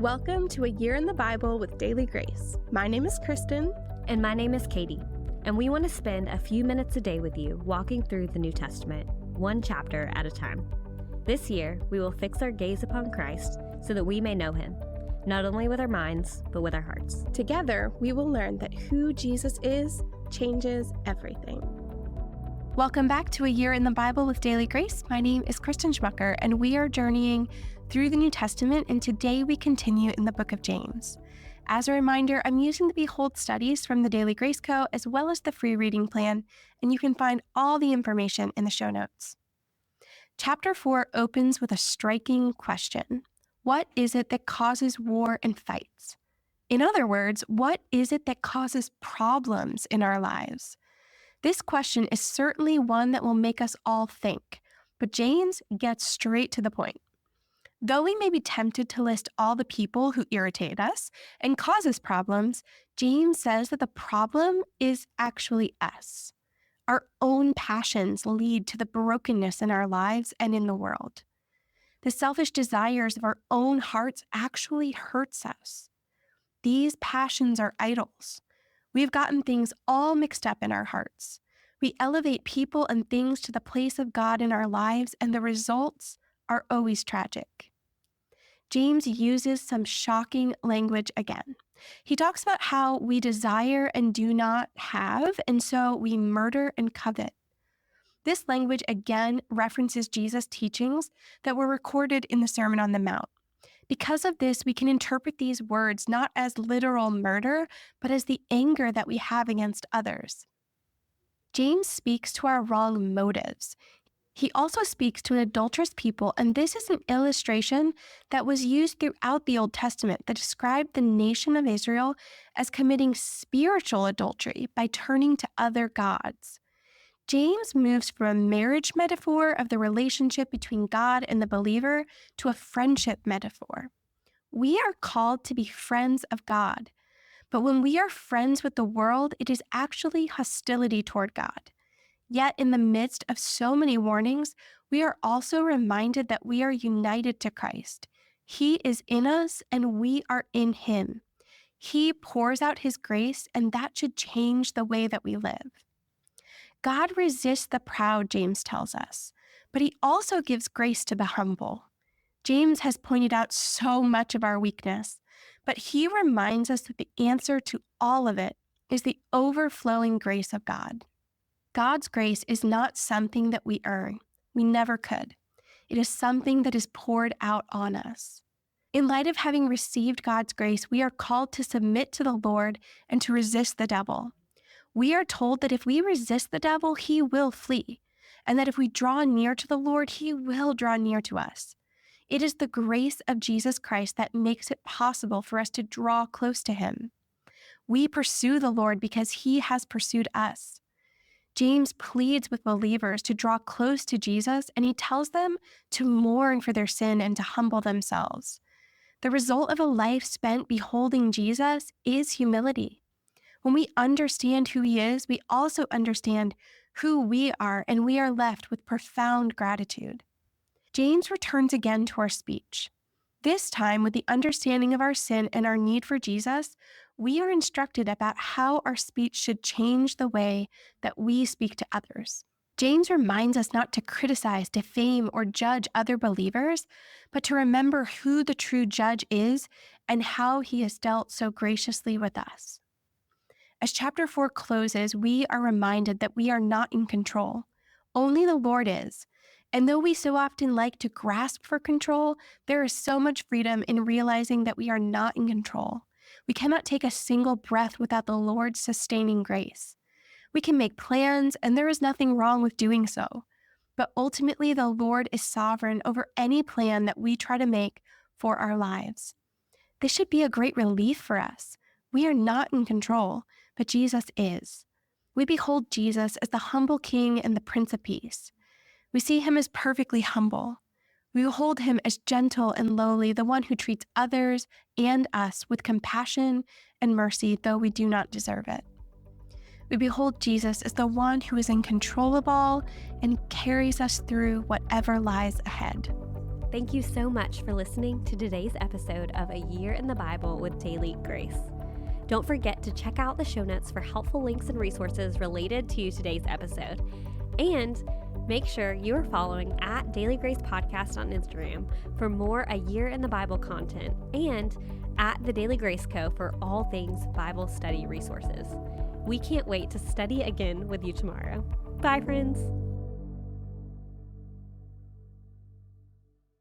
Welcome to A Year in the Bible with Daily Grace. My name is Kristen. And my name is Katie. And we want to spend a few minutes a day with you walking through the New Testament, one chapter at a time. This year, we will fix our gaze upon Christ so that we may know him, not only with our minds, but with our hearts. Together, we will learn that who Jesus is changes everything. Welcome back to A Year in the Bible with Daily Grace. My name is Kristen Schmucker, and we are journeying through the New Testament, and today we continue in the book of James. As a reminder, I'm using the Behold studies from the Daily Grace Co. as well as the free reading plan, and you can find all the information in the show notes. Chapter 4 opens with a striking question. What is it that causes war and fights? In other words, what is it that causes problems in our lives? This question is certainly one that will make us all think, but James gets straight to the point. Though we may be tempted to list all the people who irritate us and cause us problems, James says that the problem is actually us. Our own passions lead to the brokenness in our lives and in the world. The selfish desires of our own hearts actually hurts us. These passions are idols. We've gotten things all mixed up in our hearts. We elevate people and things to the place of God in our lives, and the results are always tragic. James uses some shocking language again. He talks about how we desire and do not have, and so we murder and covet. This language again references Jesus' teachings that were recorded in the Sermon on the Mount. Because of this, we can interpret these words not as literal murder, but as the anger that we have against others. James speaks to our wrong motives. He also speaks to an adulterous people, and this is an illustration that was used throughout the Old Testament that described the nation of Israel as committing spiritual adultery by turning to other gods. James moves from a marriage metaphor of the relationship between God and the believer to a friendship metaphor. We are called to be friends of God, but when we are friends with the world, it is actually hostility toward God. Yet in the midst of so many warnings, we are also reminded that we are united to Christ. He is in us and we are in him. He pours out his grace, and that should change the way that we live. God resists the proud, James tells us, but he also gives grace to the humble. James has pointed out so much of our weakness, but he reminds us that the answer to all of it is the overflowing grace of God. God's grace is not something that we earn. We never could. It is something that is poured out on us. In light of having received God's grace, we are called to submit to the Lord and to resist the devil. We are told that if we resist the devil, he will flee, and that if we draw near to the Lord, he will draw near to us. It is the grace of Jesus Christ that makes it possible for us to draw close to him. We pursue the Lord because he has pursued us. James pleads with believers to draw close to Jesus, and he tells them to mourn for their sin and to humble themselves. The result of a life spent beholding Jesus is humility. When we understand who he is, we also understand who we are, and we are left with profound gratitude. James returns again to our speech. This time, with the understanding of our sin and our need for Jesus, we are instructed about how our speech should change the way that we speak to others. James reminds us not to criticize, defame, or judge other believers, but to remember who the true judge is and how he has dealt so graciously with us. As chapter 4 closes, we are reminded that we are not in control. Only the Lord is. And though we so often like to grasp for control, there is so much freedom in realizing that we are not in control. We cannot take a single breath without the Lord's sustaining grace. We can make plans, and there is nothing wrong with doing so. But ultimately, the Lord is sovereign over any plan that we try to make for our lives. This should be a great relief for us. We are not in control, but Jesus is. We behold Jesus as the humble King and the Prince of Peace. We see him as perfectly humble. We behold him as gentle and lowly, the one who treats others and us with compassion and mercy, though we do not deserve it. We behold Jesus as the one who is in control of all and carries us through whatever lies ahead. Thank you so much for listening to today's episode of A Year in the Bible with Daily Grace. Don't forget to check out the show notes for helpful links and resources related to today's episode. And make sure you are following at Daily Grace Podcast on Instagram for more A Year in the Bible content, and at the Daily Grace Co. for all things Bible study resources. We can't wait to study again with you tomorrow. Bye, friends.